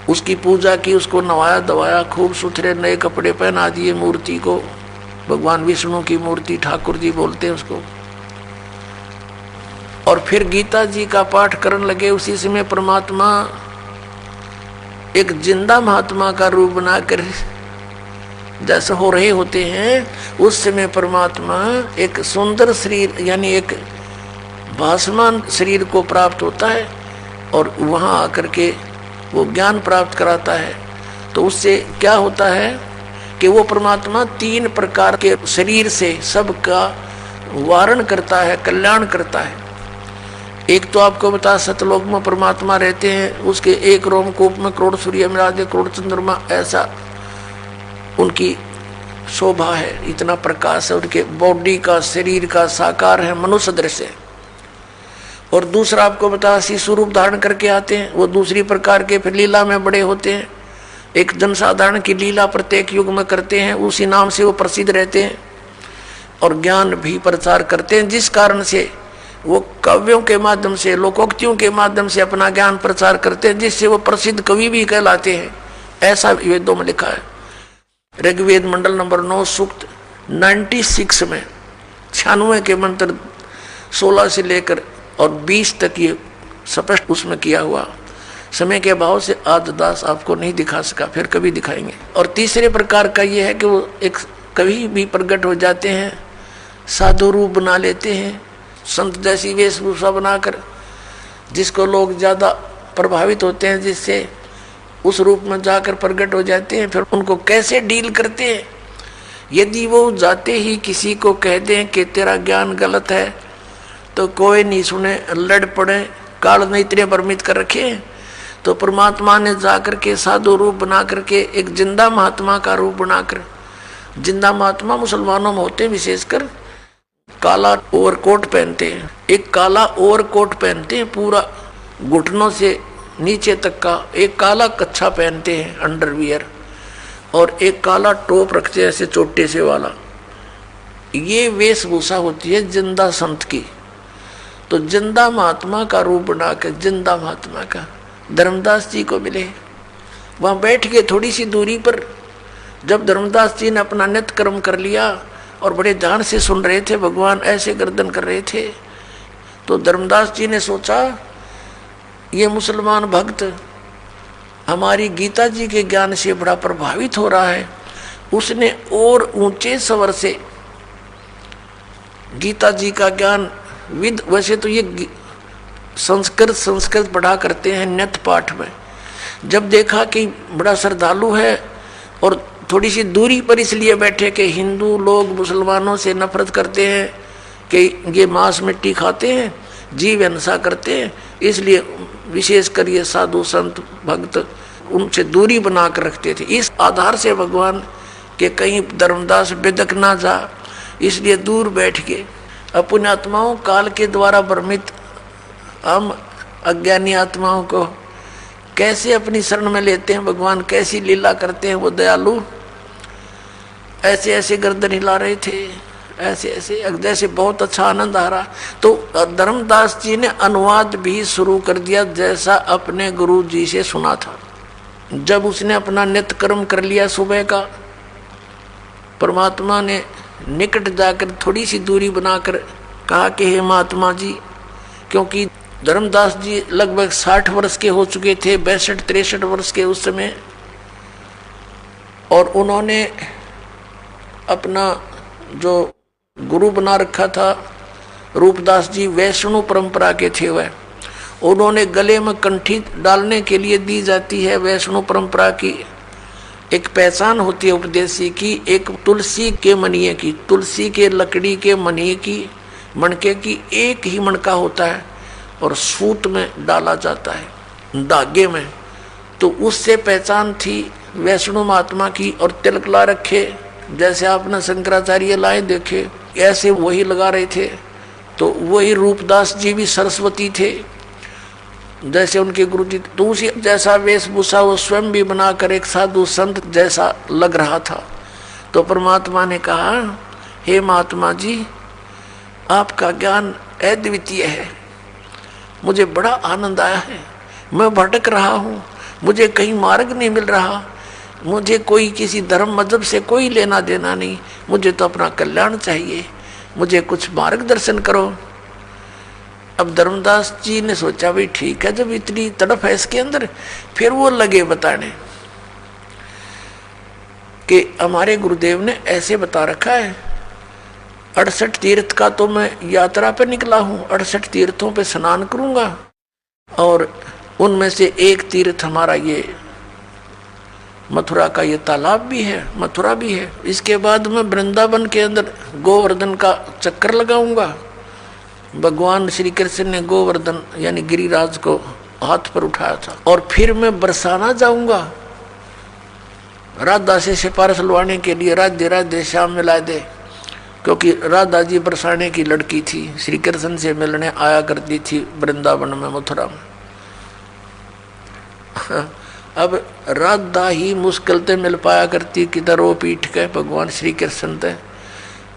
उसकी पूजा की, उसको नवाया दवाया, खूब सुथरे नए कपड़े पहना दिए मूर्ति को। भगवान विष्णु की मूर्ति ठाकुर जी बोलते हैं उसको। और फिर गीता जी का पाठ करने लगे। उसी समय परमात्मा एक जिंदा महात्मा का रूप बनाकर जैसे हो रहे होते हैं, उस समय परमात्मा एक सुंदर शरीर यानी एक भासमान शरीर को प्राप्त होता है और वहां आकर के वो ज्ञान प्राप्त कराता है। तो उससे क्या होता है कि वो परमात्मा 3 प्रकार के शरीर से सबका वारण करता है, कल्याण करता है। एक तो आपको बता, सतलोक में परमात्मा रहते हैं, उसके एक रोमकूप में करोड़ सूर्य मिराजे, करोड़ चंद्रमा, ऐसा उनकी शोभा है, इतना प्रकाश है उनके बॉडी का, शरीर का, साकार है, मनुष्य दृश्य। और दूसरा आपको बता, शिशु रूप धारण करके आते हैं, वो दूसरी प्रकार के फिर लीला में बड़े होते हैं। एक जनसाधारण की लीला प्रत्येक युग में करते हैं, उसी नाम से वो प्रसिद्ध रहते हैं और ज्ञान भी प्रचार करते हैं, जिस कारण से वो काव्यों के माध्यम से, लोकोक्तियों के माध्यम से अपना ज्ञान प्रचार करते हैं, जिससे वो प्रसिद्ध कवि भी कहलाते हैं। ऐसा वेदों में लिखा है। ऋग्वेद मंडल नंबर 9 सूक्त 96 में 96 के मंत्र 16 से लेकर और 20 तक ये स्पष्ट उसमें किया हुआ। समय के अभाव से आज दास आपको नहीं दिखा सका, फिर कभी दिखाएंगे। और तीसरे प्रकार का ये है कि वो एक कभी भी प्रकट हो जाते हैं, साधु रूप बना लेते हैं, संत जैसी वेशभूषा बनाकर, जिसको लोग ज़्यादा प्रभावित होते हैं, जिससे उस रूप में जाकर प्रकट हो जाते हैं। फिर उनको कैसे डील करते हैं? यदि वो जाते ही किसी को कह दें कि तेरा ज्ञान गलत है तो कोई नहीं सुने, लड़ पड़े, काल ने इतने भ्रमित कर रखे हैं। तो परमात्मा ने जाकर के साधु रूप बना करके एक जिंदा महात्मा का रूप बनाकर, जिंदा महात्मा मुसलमानों में होते हैं, विशेषकर काला ओवरकोट पहनते हैं, एक काला ओवरकोट पहनते हैं पूरा घुटनों से नीचे तक का, एक काला कच्छा पहनते हैं अंडरवियर, और एक काला टोप रखते हैं ऐसे चोटे से वाला। ये वेशभूषा होती है जिंदा संत की। तो जिंदा महात्मा का रूप बना के, जिंदा महात्मा का धर्मदास जी को मिले। वहाँ बैठ के थोड़ी सी दूरी पर जब धर्मदास जी ने अपना नित्य कर्म कर लिया और बड़े ध्यान से सुन रहे थे, भगवान ऐसे गर्दन कर रहे थे, तो धर्मदास जी ने सोचा ये मुसलमान भक्त हमारी गीता जी के ज्ञान से बड़ा प्रभावित हो रहा है। उसने और ऊंचे स्वर से गीता जी का ज्ञान विद, वैसे तो ये संस्कृत पढ़ा करते हैं नित्य पाठ में। जब देखा कि बड़ा श्रद्धालु है और थोड़ी सी दूरी पर इसलिए बैठे कि हिंदू लोग मुसलमानों से नफरत करते हैं कि ये मांस मिट्टी खाते हैं, जीव हिंसा करते हैं, इसलिए विशेषकर ये साधु संत भक्त उनसे दूरी बना कर रखते थे। इस आधार से भगवान के कहीं धर्मदास बेदक ना जा, इसलिए दूर बैठ के अपने आत्माओं काल के द्वारा भ्रमित हम अज्ञानी आत्माओं को कैसे अपनी शरण में लेते हैं। भगवान कैसी लीला करते हैं वो दयालु। ऐसे ऐसे गर्दन हिला रहे थे, ऐसे ऐसे जैसे बहुत अच्छा आनंद आ रहा। तो धर्मदास जी ने अनुवाद भी शुरू कर दिया जैसा अपने गुरु जी से सुना था। जब उसने अपना नित्य कर्म कर लिया सुबह का, परमात्मा ने निकट जाकर थोड़ी सी दूरी बनाकर कहा कि हे महात्मा जी, क्योंकि धर्मदास जी लगभग 60 वर्ष के हो चुके थे, 62-63 वर्ष के उस समय, और उन्होंने अपना जो गुरु बना रखा था रूपदास जी वैष्णव परंपरा के थे। वह उन्होंने गले में कंठी डालने के लिए दी जाती है वैष्णव परंपरा की एक पहचान होती है उपदेशी की, एक तुलसी के मनिये की, तुलसी के लकड़ी के मनिये की, मणके की एक ही मणका होता है और सूत में डाला जाता है धागे में। तो उससे पहचान थी वैष्णव महात्मा की। और तिलक ला रखे, जैसे आपने शंकराचार्य लाए देखे ऐसे वही लगा रहे थे। तो वही रूपदास जी भी सरस्वती थे जैसे उनके गुरु जी। तो उसी जैसा वेशभूषा वो स्वयं भी बनाकर एक साधु संत जैसा लग रहा था। तो परमात्मा ने कहा, हे महात्मा जी, आपका ज्ञान अद्वितीय है, मुझे बड़ा आनंद आया है। मैं भटक रहा हूँ, मुझे कहीं मार्ग नहीं मिल रहा, मुझे कोई किसी धर्म मजहब से कोई लेना देना नहीं, मुझे तो अपना कल्याण चाहिए, मुझे कुछ मार्गदर्शन करो। अब धर्मदास जी ने सोचा भाई ठीक है, जब इतनी तड़प है इसके अंदर, फिर वो लगे बताने कि हमारे गुरुदेव ने ऐसे बता रखा है, 68 तीर्थ का तो मैं यात्रा पे निकला हूँ, 68 तीर्थों पे स्नान करूंगा और उनमें से एक तीर्थ हमारा ये मथुरा का ये तालाब भी है, मथुरा भी है। इसके बाद मैं वृंदावन के अंदर गोवर्धन का चक्कर लगाऊंगा। भगवान श्री कृष्ण ने गोवर्धन यानी गिरिराज को हाथ पर उठाया था। और फिर मैं बरसाना जाऊंगा राधा से सिफारिश लवाने के लिए, राधे राधे श्याम मिला दे, क्योंकि राधा जी बरसाने की लड़की थी, श्री कृष्ण से मिलने आया करती थी वृंदावन में, मथुरा में। अब राधा ही मुश्किल से मिल पाया करती किधर वो पीठ के भगवान श्री कृष्ण थे,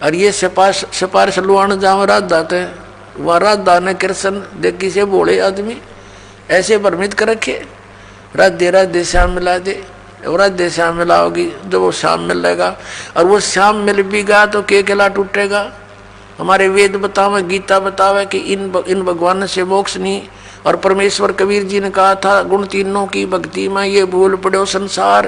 और ये सिफारिश लुआन जाओ राधा थे, वह राधा ने कृष्ण देखी से बोले आदमी ऐसे भ्रमित कर रखे, राधे राधे श्याम मिला दे, राधे श्याम मिलाओगी जब वो श्याम मिलेगा, और वो श्याम मिल भी गया तो के किला टूटेगा। हमारे वेद बतावे, गीता बतावे कि इन भगवान से मोक्ष नहीं। और परमेश्वर कबीर जी ने कहा था, गुण तीनों की भक्ति में ये भूल पड़ो संसार,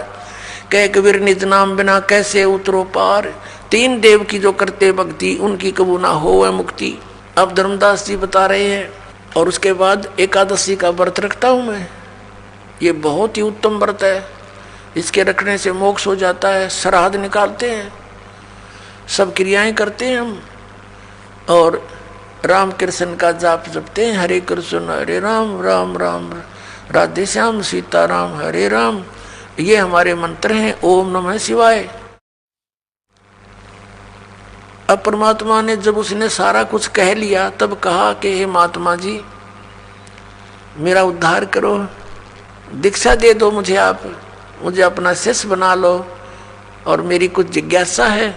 कह कबीर निज नाम बिना कैसे उतरो पार। तीन देव की जो करते भक्ति, उनकी कबू ना हो वह मुक्ति। अब धर्मदास जी बता रहे हैं। और उसके बाद एकादशी का व्रत रखता हूँ मैं, ये बहुत ही उत्तम व्रत है, इसके रखने से मोक्ष हो जाता है। श्राद्ध निकालते हैं, सब क्रियाएं करते हैं हम, और राम कृष्ण का जाप जपते हैं, हरे कृष्ण हरे राम राम राम राधे श्याम सीता राम हरे राम। ये हमारे मंत्र हैं, ओम नमः शिवाय। अब परमात्मा ने जब उसने सारा कुछ कह लिया तब कहा कि हे महात्मा जी, मेरा उद्धार करो, दीक्षा दे दो मुझे, आप मुझे अपना शिष्य बना लो, और मेरी कुछ जिज्ञासा है,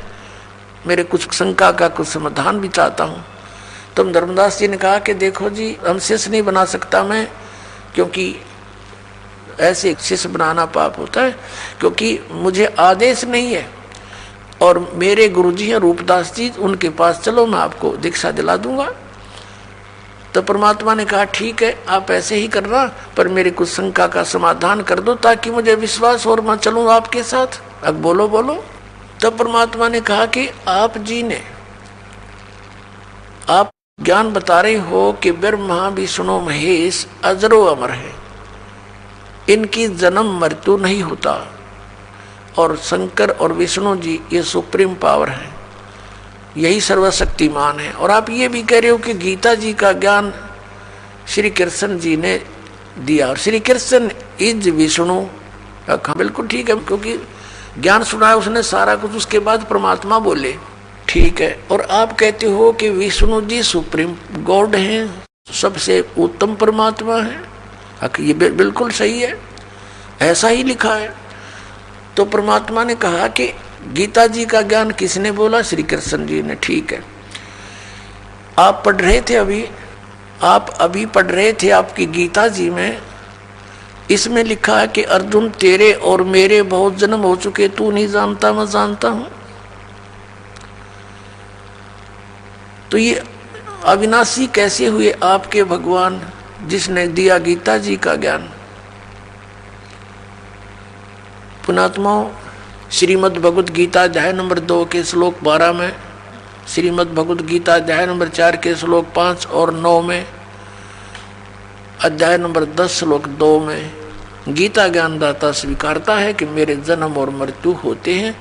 मेरे कुछ शंका का कुछ समाधान भी चाहता हूँ। तुम धर्मदास जी ने कहा कि देखो जी, हम शिष्य नहीं बना सकता मैं, क्योंकि ऐसे शिष्य बनाना पाप होता है, क्योंकि मुझे आदेश नहीं है, और मेरे गुरुजी हैं रूपदास जी, उनके पास चलो मैं आपको दीक्षा दिला दूंगा। तो परमात्मा ने कहा ठीक है, आप ऐसे ही करना, पर मेरी कुछ शंका का समाधान कर दो ताकि मुझे विश्वास और मैं चलूँ आपके साथ। अब बोलो बोलो। तब परमात्मा ने कहा कि आप जी ने ज्ञान बता रहे हो कि ब्रह्मा विष्णु महेश अजरो अमर है, इनकी जन्म मृत्यु नहीं होता, और शंकर और विष्णु जी ये सुप्रीम पावर है, यही सर्वशक्तिमान है। और आप ये भी कह रहे हो कि गीता जी का ज्ञान श्री कृष्ण जी ने दिया, और श्री कृष्ण इज विष्णु। बिल्कुल ठीक है, क्योंकि ज्ञान सुनाया उसने सारा कुछ, उसके बाद परमात्मा बोले, ठीक है। और आप कहते हो कि विष्णु जी सुप्रीम गॉड हैं, सबसे उत्तम परमात्मा है। ये बिल्कुल सही है, ऐसा ही लिखा है। तो परमात्मा ने कहा कि गीता जी का ज्ञान किसने बोला? श्री कृष्ण जी ने। ठीक है, आप पढ़ रहे थे आप अभी पढ़ रहे थे आपकी गीता जी में, इसमें लिखा है कि अर्जुन तेरे और मेरे बहुत जन्म हो चुके, तू नहीं जानता मैं जानता हूं। तो ये अविनाशी कैसे हुए आपके भगवान जिसने दिया गीता जी का ज्ञान? पुणात्माओं, श्रीमद् भगवद गीता अध्याय नंबर 2 के श्लोक 12 में, श्रीमद् भगवद गीता अध्याय नंबर 4 के श्लोक 5 और 9 में, अध्याय नंबर 10 श्लोक 2 में गीता ज्ञानदाता स्वीकारता है कि मेरे जन्म और मृत्यु होते हैं,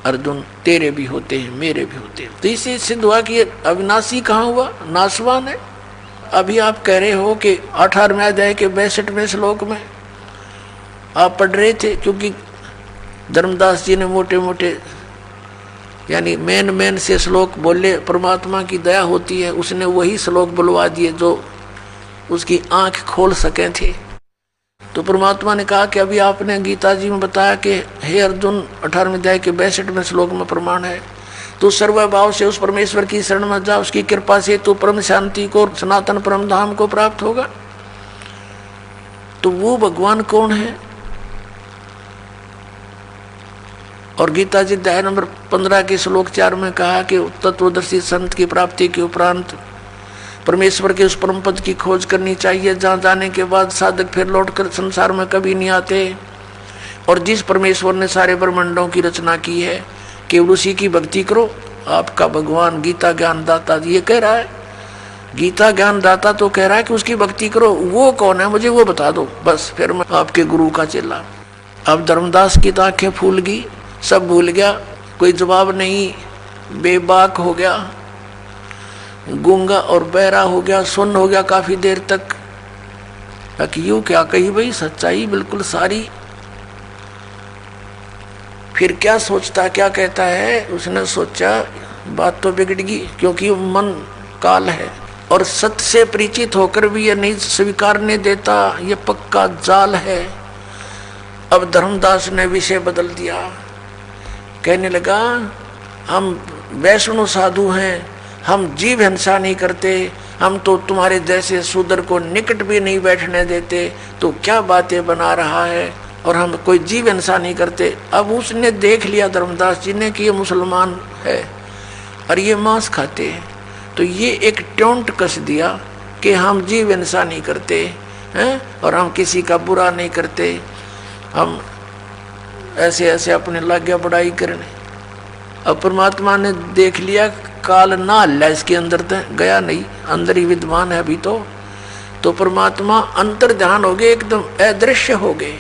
अर्जुन तेरे भी होते हैं, मेरे भी होते हैं। तो इससे सिद्ध हुआ कि अविनाशी कहाँ हुआ? नाशवान है। अभी आप कह रहे हो कि 18वें अध्याय के 62वें श्लोक में आप पढ़ रहे थे, क्योंकि धर्मदास जी ने मोटे मोटे यानी मेन से श्लोक बोले, परमात्मा की दया होती है, उसने वही श्लोक बुलवा दिए जो उसकी आंख खोल सके थे। तो परमात्मा ने कहा कि अभी आपने गीता जी में बताया कि हे अर्जुन 18वें अध्याय के 62वें श्लोक में प्रमाण है, तो सर्वभाव से उस परमेश्वर की शरण में जा, उसकी कृपा से तो परम शांति को, सनातन परम धाम को प्राप्त होगा। तो वो भगवान कौन है? और गीता जी अध्याय नंबर 15 के श्लोक 4 में कहा कि तत्वदर्शी संत की प्राप्ति के उपरांत परमेश्वर के उस परम पद की खोज करनी चाहिए, जहाँ जाने के बाद साधक फिर लौटकर संसार में कभी नहीं आते। और जिस परमेश्वर ने सारे ब्रह्मांडों की रचना की है, केवल उसी की भक्ति करो। आपका भगवान गीता ज्ञानदाता ये कह रहा है, गीता ज्ञानदाता तो कह रहा है कि उसकी भक्ति करो। वो कौन है मुझे वो बता दो, बस फिर मैं आपके गुरु का चेला। अब धर्मदास की तो आंखें फूल गई, सब भूल गया, कोई जवाब नहीं, बेबाक हो गया, गूंगा और बहरा हो गया, सुन्न हो गया काफी देर तक। यूं क्या कही भाई, सच्चाई बिल्कुल सारी। फिर क्या सोचता, क्या कहता है? उसने सोचा बात तो बिगड़ गई, क्योंकि मन काल है और सत्य से परिचित होकर भी ये नहीं स्वीकारने देता, ये पक्का जाल है। अब धर्मदास ने विषय बदल दिया, कहने लगा हम वैष्णव साधु हैं, हम जीव हिंसा नहीं करते, हम तो तुम्हारे जैसे शूद्र को निकट भी नहीं बैठने देते, तो क्या बातें बना रहा है, और हम कोई जीव हिंसा नहीं करते। अब उसने देख लिया धर्मदास जी ने कि ये मुसलमान है और ये मांस खाते हैं, तो ये एक टोंट कस दिया कि हम जीव हिंसा नहीं करते हैं और हम किसी का बुरा नहीं करते, हम ऐसे ऐसे अपने लागे बड़ाई करने। अब परमात्मा ने देख लिया काल ना हल्ला इसके अंदर तक गया नहीं, अंदर ही विद्वान है अभी तो परमात्मा अंतर ध्यान हो गए, एकदम अदृश्य हो गए।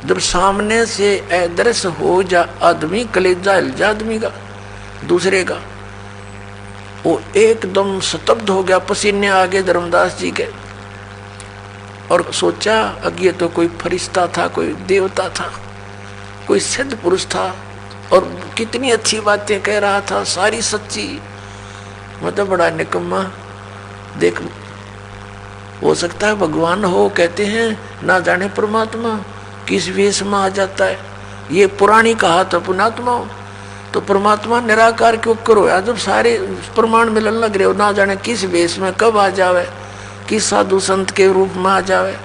जब सामने से अदृश्य हो जा आदमी, कलेजा हिल जा आदमी का, दूसरे का, वो एकदम स्तब्ध हो गया, पसीने आ गए धर्मदास जी के। और सोचा अब ये तो कोई फरिश्ता था, कोई देवता था, कोई सिद्ध पुरुष था, और कितनी अच्छी बातें कह रहा था, सारी सच्ची। मतलब बड़ा निकम्मा। देख, हो सकता है भगवान हो, कहते हैं ना जाने परमात्मा किस वेश में आ जाता है। ये पुरानी कहा था पुणात्मा। तो परमात्मा निराकार क्यों करो यार, जब सारे प्रमाण मिलन लग रहे हो, ना जाने किस वेश में कब आ जावे, किस साधु संत के रूप में आ जावे।